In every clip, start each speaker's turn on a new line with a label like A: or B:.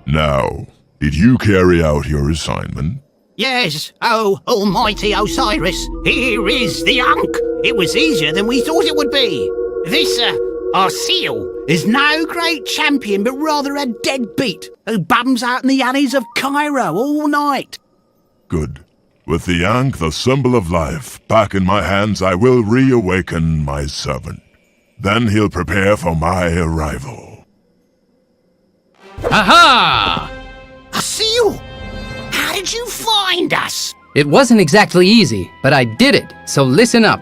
A: Now, did you carry out your assignment?
B: Yes, oh, almighty Osiris, here is the ANK. It was easier than we thought it would be. This, our seal, is no great champion, but rather a deadbeat who bums out in the alleys of Cairo all night.
A: Good. With the ANK, the symbol of life, back in my hands, I will reawaken my servant. Then he'll prepare for my arrival.
C: Aha!
B: A seal? How did you find us?
C: It wasn't exactly easy, but I did it, so listen up.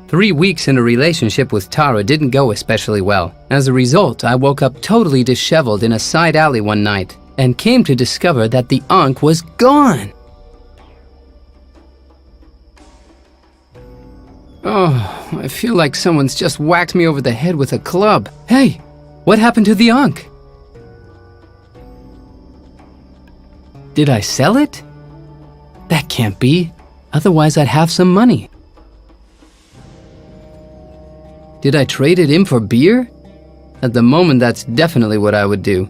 C: Three weeks in a relationship with Tara didn't go especially well. As a result, I woke up totally disheveled in a side alley one night and came to discover that the ANK was gone. Oh, I feel like someone's just whacked me over the head with a club. Hey, what happened to the ANK? Did I sell it? That can't be. Otherwise, I'd have some money. Did I trade it in for beer? At the moment, that's definitely what I would do.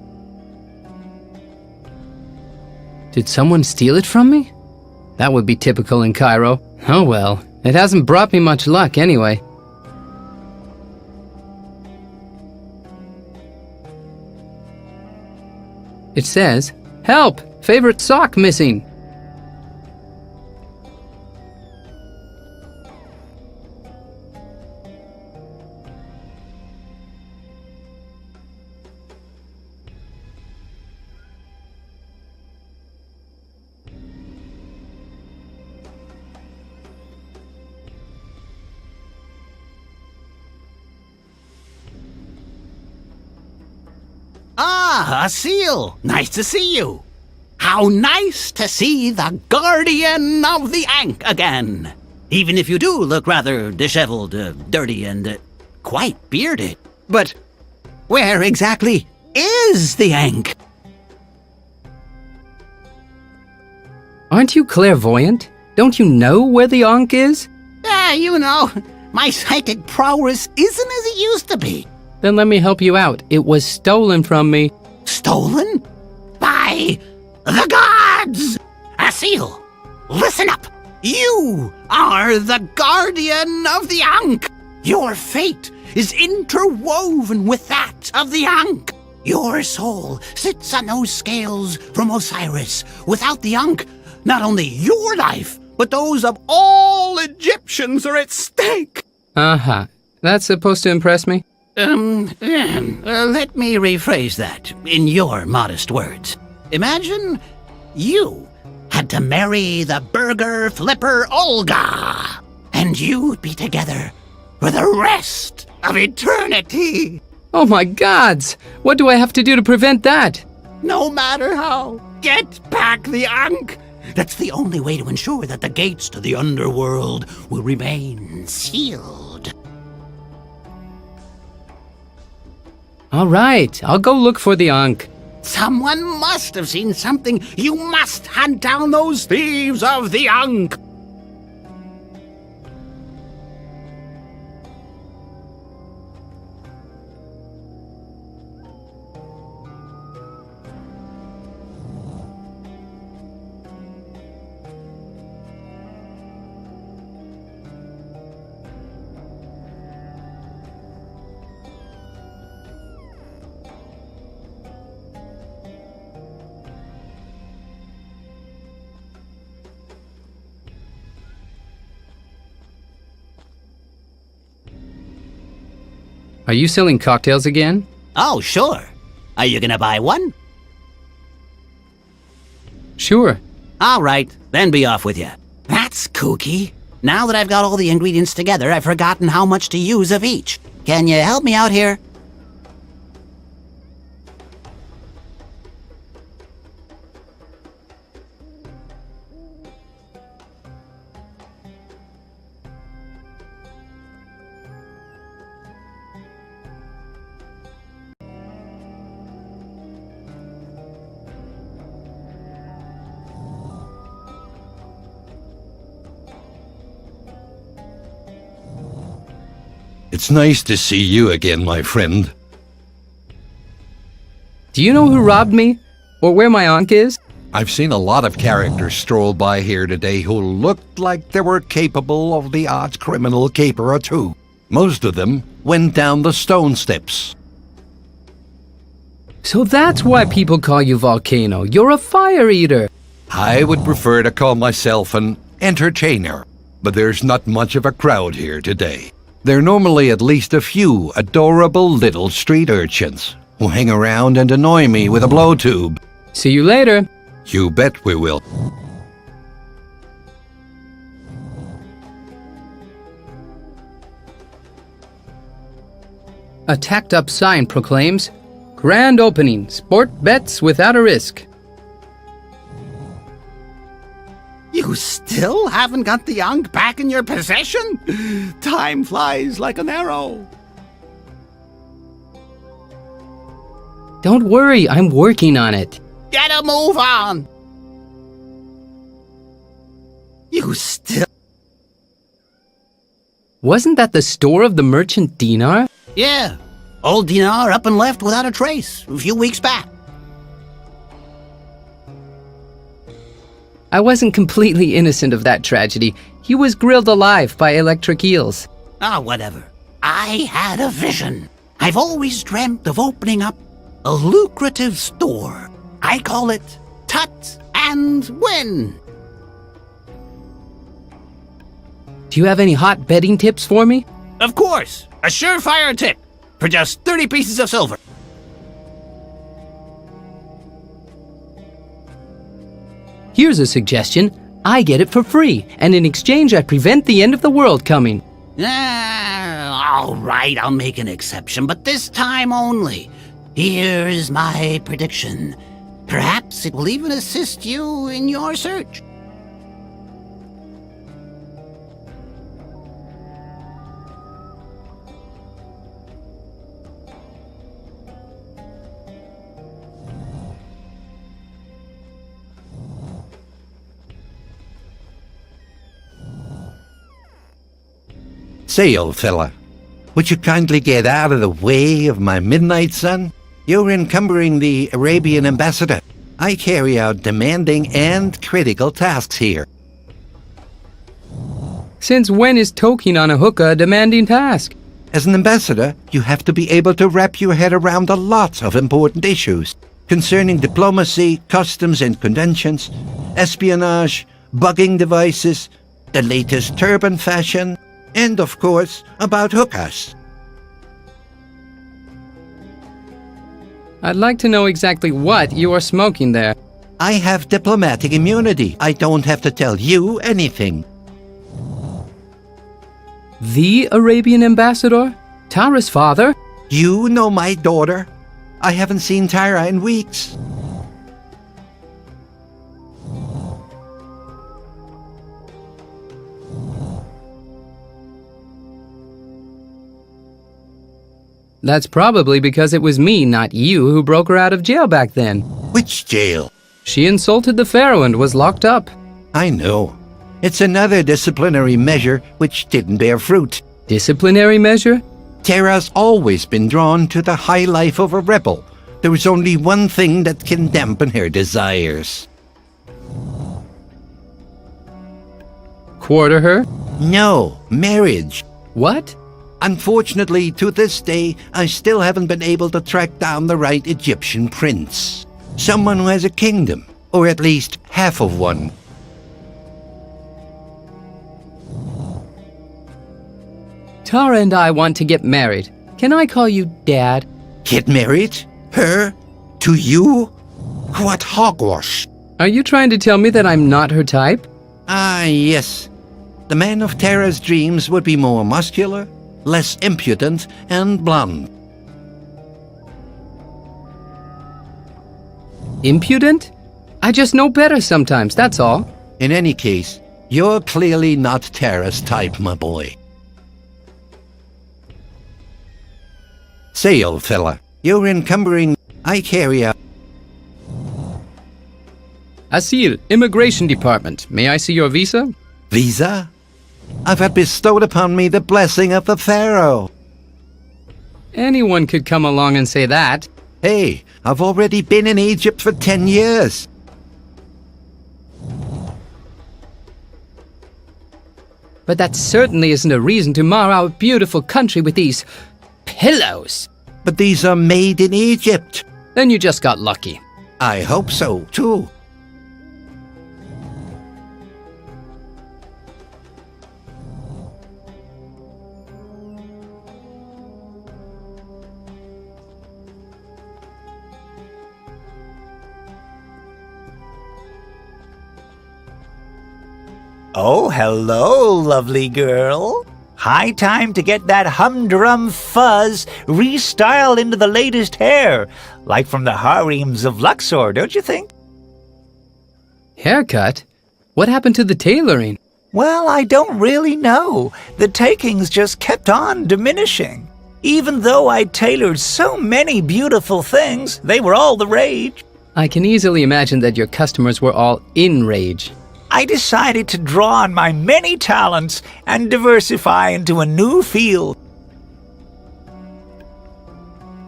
C: Did someone steal it from me? That would be typical in Cairo. Oh well, it hasn't brought me much luck anyway. It says, "Help! Favorite sock missing!"
B: Ah, a seal. Nice to see you. How nice to see the guardian of the ANK again. Even if you do look rather disheveled, dirty, and quite bearded. But where exactly is the ANK?
C: Aren't you clairvoyant? Don't you know where the ANK is?
B: You know, my psychic prowess isn't as it used to be.
C: Then let me help you out. It was stolen from me.
B: Stolen? By the gods! A seal, listen up. You are the guardian of the ANK. Your fate is interwoven with that of the ANK. Your soul sits on those scales from Osiris. Without the ANK, not only your life, but those of all Egyptians are at stake.
C: Uh-huh. That's supposed to impress me?
B: Let me rephrase that in your modest words. Imagine you had to marry the burger flipper Olga, and you'd be together for the rest of eternity.
C: Oh my gods! What do I have to do to prevent that?
B: No matter how, get back the ANK. That's the only way to ensure that the gates to the underworld will remain sealed.
C: All right, I'll go look for the ANK.
B: Someone must have seen something. You must hunt down those thieves of the ANK.
C: Are you selling cocktails again?
B: Oh, sure. Are you gonna buy one?
C: Sure.
B: All right, then be off with you. That's kooky. Now that I've got all the ingredients together, I've forgotten how much to use of each. Can you help me out here?
D: It's nice to see you again, my friend.
C: Do you know who robbed me? Or where my ANK is?
D: I've seen a lot of characters stroll by here today who looked like they were capable of the odd criminal caper or two. Most of them went down the stone steps.
C: So that's why people call you Volcano. You're a fire eater.
D: I would prefer to call myself an entertainer, but there's not much of a crowd here today. There are normally at least a few adorable little street urchins who hang around and annoy me with a blow tube.
C: See you later.
D: You bet we will.
C: A tacked up sign proclaims, "Grand opening, sport bets without a risk."
B: You still haven't got the ANK back in your possession? Time flies like an arrow.
C: Don't worry, I'm working on it.
B: Get a move on. You still...
C: Wasn't that the store of the merchant Dinar?
B: Yeah. Old Dinar up and left without a trace a few weeks back.
C: I wasn't completely innocent of that tragedy. He was grilled alive by electric eels.
B: Ah, whatever. I had a vision. I've always dreamt of opening up a lucrative store. I call it Tut and Win.
C: Do you have any hot betting tips for me?
B: Of course, a surefire tip for just 30 pieces of silver.
C: Here's a suggestion. I get it for free, and in exchange I prevent the end of the world coming.
B: All right, I'll make an exception, but this time only. Here's my prediction. Perhaps it will even assist you in your search.
D: Say, old fella, would you kindly get out of the way of my midnight sun? You're encumbering the Arabian ambassador. I carry out demanding and critical tasks here.
C: Since when is toking on a hookah a demanding task?
D: As an ambassador, you have to be able to wrap your head around a lot of important issues concerning diplomacy, customs and conventions, espionage, bugging devices, the latest turban fashion, and of course, about hookahs.
C: I'd like to know exactly what you are smoking there.
D: I have diplomatic immunity. I don't have to tell you anything.
C: The Arabian ambassador? Tara's father?
D: You know my daughter. I haven't seen Tara in weeks.
C: That's probably because it was me, not you, who broke her out of jail back then.
D: Which jail?
C: She insulted the pharaoh and was locked up.
D: I know. It's another disciplinary measure which didn't bear fruit.
C: Disciplinary measure?
D: Tara's always been drawn to the high life of a rebel. There is only one thing that can dampen her desires.
C: Quarter her?
D: No, marriage.
C: What?
D: Unfortunately, to this day, I still haven't been able to track down the right Egyptian prince. Someone who has a kingdom, or at least half of one.
C: Tara and I want to get married. Can I call you Dad?
D: Get married? Her? To you? What hogwash?
C: Are you trying to tell me that I'm not her type?
D: Ah, yes. The man of Tara's dreams would be more muscular, less impudent, and blonde.
C: Impudent? I just know better sometimes, that's all.
D: In any case, you're clearly not Tara's type, my boy. Say, old fella, you're encumbering... I carry out...
C: Asil, Immigration Department. May I see your visa?
D: Visa? I've had bestowed upon me the blessing of the Pharaoh.
C: Anyone could come along and say that.
D: Hey, I've already been in Egypt for 10 years.
C: But that certainly isn't a reason to mar our beautiful country with these pillows.
D: But these are made in Egypt.
C: Then you just got lucky.
D: I hope so, too.
E: Oh, hello, lovely girl. High time to get that humdrum fuzz restyled into the latest hair, like from the harems of Luxor, don't you think?
C: Haircut? What happened to the tailoring?
E: Well, I don't really know. The takings just kept on diminishing. Even though I tailored so many beautiful things, they were all the rage.
C: I can easily imagine that your customers were all in rage.
E: I decided to draw on my many talents and diversify into a new field.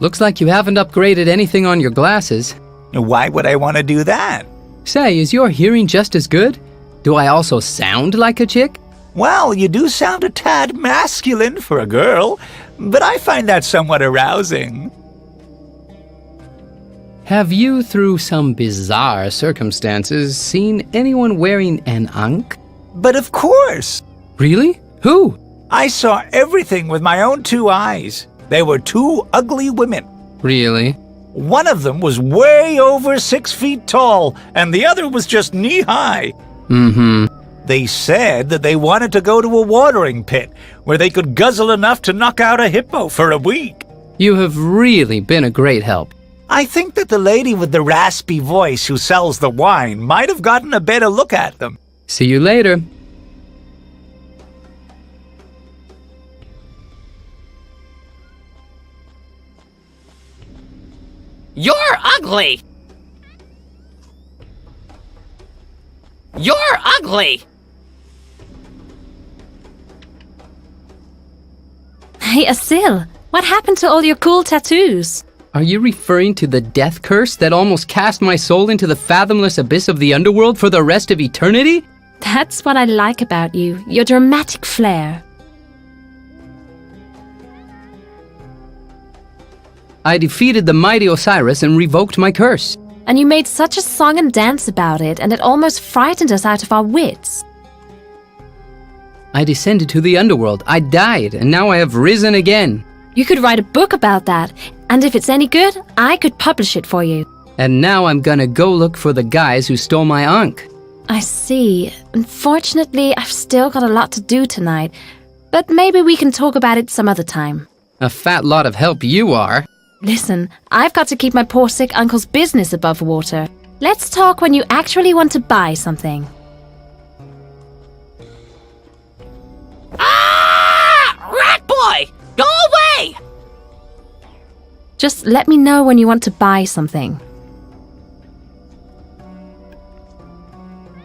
C: Looks like you haven't upgraded anything on your glasses.
E: Why would I want to do that?
C: Say, is your hearing just as good? Do I also sound like a chick?
E: Well, you do sound a tad masculine for a girl, but I find that somewhat arousing.
C: Have you, through some bizarre circumstances, seen anyone wearing an ANK?
E: But of course!
C: Really? Who?
E: I saw everything with my own 2 eyes. They were 2 ugly women.
C: Really?
E: One of them was way over 6 feet tall, and the other was just knee-high.
C: Mm-hmm.
E: They said that they wanted to go to a watering pit, where they could guzzle enough to knock out a hippo for a week.
C: You have really been a great help.
E: I think that the lady with the raspy voice who sells the wine might have gotten a better look at them.
C: See you later.
B: You're ugly! You're ugly!
F: Hey, Asil, what happened to all your cool tattoos?
C: Are you referring to the death curse that almost cast my soul into the fathomless abyss of the underworld for the rest of eternity?
F: That's what I like about you, your dramatic flair.
C: I defeated the mighty Osiris and revoked my curse.
F: And you made such a song and dance about it, and it almost frightened us out of our wits.
C: I descended to the underworld, I died, and now I have risen again.
F: You could write a book about that, and if it's any good, I could publish it for you.
C: And now I'm gonna go look for the guys who stole my ANK.
F: I see. Unfortunately, I've still got a lot to do tonight, but maybe we can talk about it some other time.
C: A fat lot of help you are.
F: Listen, I've got to keep my poor sick uncle's business above water. Let's talk when you actually want to buy something.
B: Ah! Rat boy! Go away!
F: Just let me know when you want to buy something.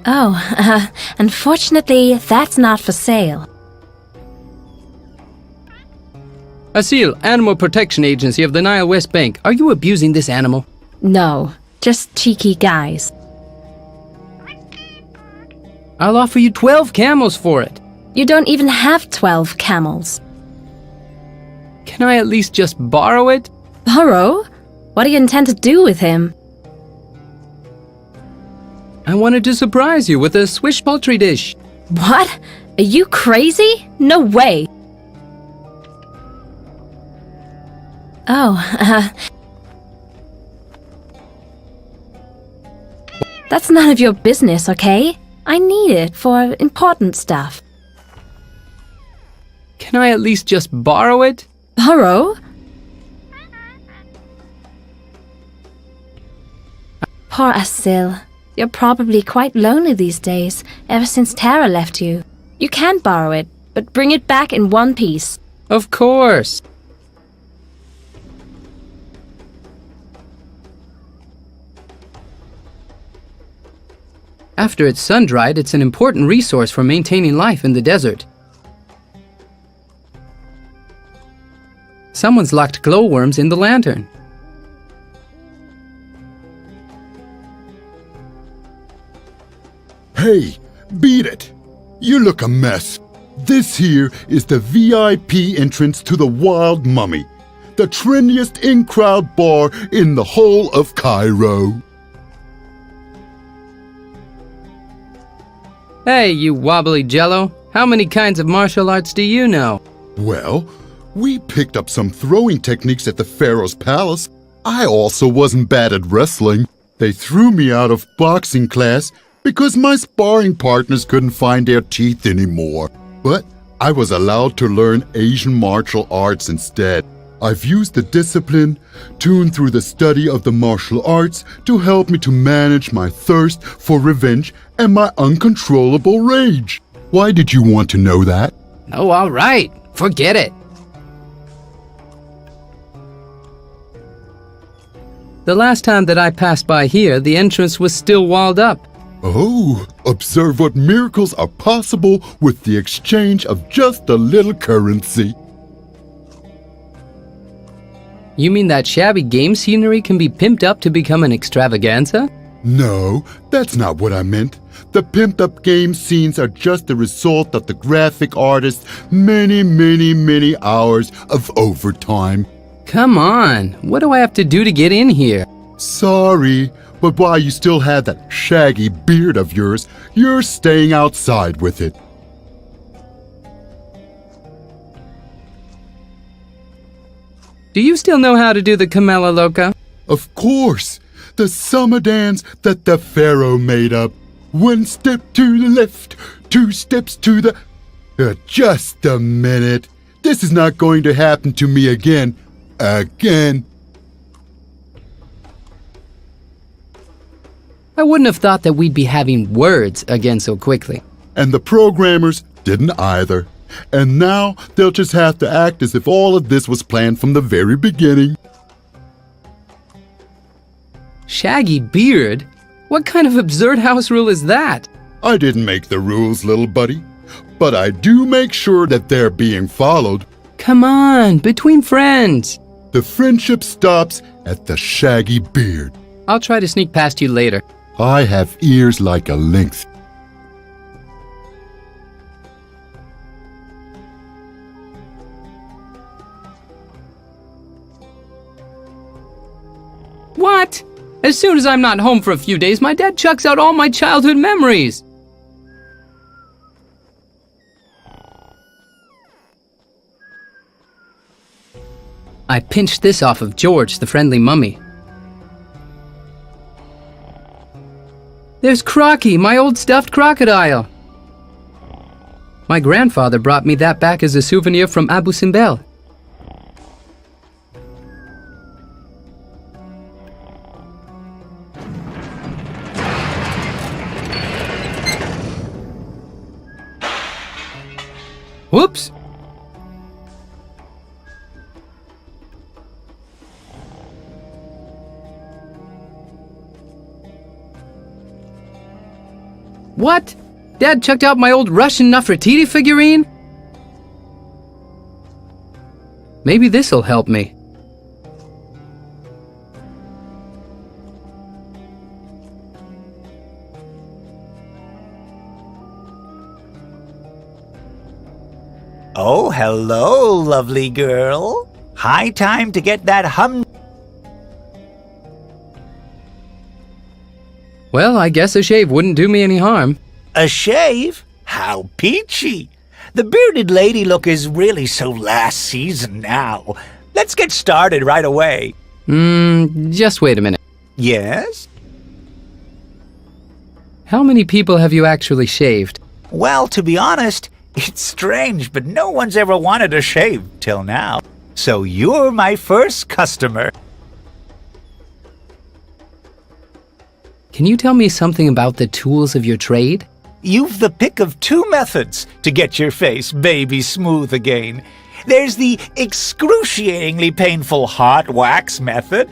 F: Oh, unfortunately, that's not for sale.
C: Asil, Animal Protection Agency of the Nile West Bank. Are you abusing this animal?
F: No, just cheeky guys.
C: I'll offer you 12 camels for it.
F: You don't even have 12 camels.
C: Can I at least just borrow it?
F: Borrow? What do you intend to do with him?
C: I wanted to surprise you with a swish poultry dish.
F: What? Are you crazy? No way. Oh, that's none of your business, okay? I need it for important stuff.
C: Can I at least just borrow it?
F: Borrow? Poor Asil. You're probably quite lonely these days, ever since Tara left you. You can borrow it, but bring it back in one piece.
C: Of course. After it's sun-dried, it's an important resource for maintaining life in the desert. Someone's locked glowworms in the lantern.
G: Hey, beat it! You look a mess. This here is the VIP entrance to the Wild Mummy, the trendiest in-crowd bar in the whole of Cairo.
C: Hey, you wobbly jello. How many kinds of martial arts do you know?
G: Well, we picked up some throwing techniques at the Pharaoh's palace. I also wasn't bad at wrestling. They threw me out of boxing class because my sparring partners couldn't find their teeth anymore. But I was allowed to learn Asian martial arts instead. I've used the discipline, tuned through the study of the martial arts, to help me to manage my thirst for revenge and my uncontrollable rage. Why did you want to know that?
C: Oh, all right. Forget it. The last time that I passed by here, the entrance was still walled up.
G: Oh, observe what miracles are possible with the exchange of just a little currency.
C: You mean that shabby game scenery can be pimped up to become an extravaganza?
G: No, that's not what I meant. The pimped-up game scenes are just the result of the graphic artist's many hours of overtime.
C: Come on, what do I have to do to get in here?
G: Sorry, but while you still have that shaggy beard of yours, you're staying outside with it.
C: Do you still know how to do the Camella Loca?
G: Of course, the summer dance that the Pharaoh made up. 1 step to the left, 2 steps to the... just a minute. This is not going to happen to me again. Again.
C: I wouldn't have thought that we'd be having words again so quickly.
G: And the programmers didn't either. And now they'll just have to act as if all of this was planned from the very beginning.
C: Shaggy beard? What kind of absurd house rule is that?
G: I didn't make the rules, little buddy. But I do make sure that they're being followed.
C: Come on, between friends.
G: The friendship stops at the shaggy beard.
C: I'll try to sneak past you later.
G: I have ears like a lynx.
C: What? As soon as I'm not home for a few days, my dad chucks out all my childhood memories. I pinched this off of George, the friendly mummy. There's Crocky, my old stuffed crocodile. My grandfather brought me that back as a souvenir from Abu Simbel. Whoops! What? Dad chucked out my old Russian Nefertiti figurine? Maybe this'll help me.
E: Oh, hello, lovely girl. High time to get that
C: Well, I guess a shave wouldn't do me any harm.
E: A shave? How peachy. The bearded lady look is really so last season now. Let's get started right away.
C: Just wait a minute.
E: Yes?
C: How many people have you actually shaved?
E: Well, to be honest, it's strange, but no one's ever wanted a shave till now. So you're my first customer.
C: Can you tell me something about the tools of your trade?
E: You've the pick of 2 methods to get your face baby smooth again. There's the excruciatingly painful hot wax method,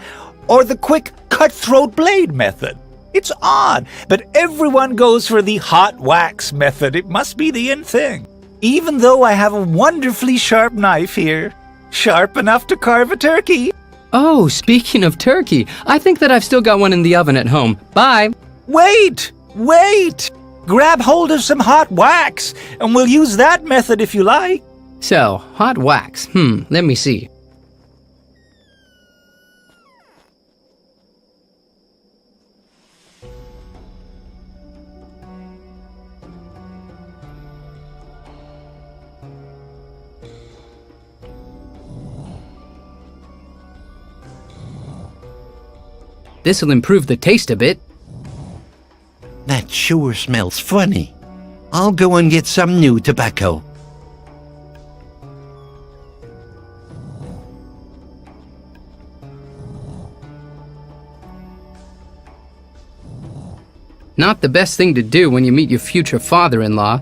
E: or the quick cutthroat blade method. It's odd, but everyone goes for the hot wax method. It must be the in thing. Even though I have a wonderfully sharp knife here. Sharp enough to carve a turkey.
C: Oh, speaking of turkey, I think that I've still got one in the oven at home. Bye!
E: Wait! Wait! Grab hold of some hot wax, and we'll use that method if you like.
C: So, hot wax. Let me see. This'll improve the taste a bit.
D: That sure smells funny. I'll go and get some new tobacco.
C: Not the best thing to do when you meet your future father-in-law.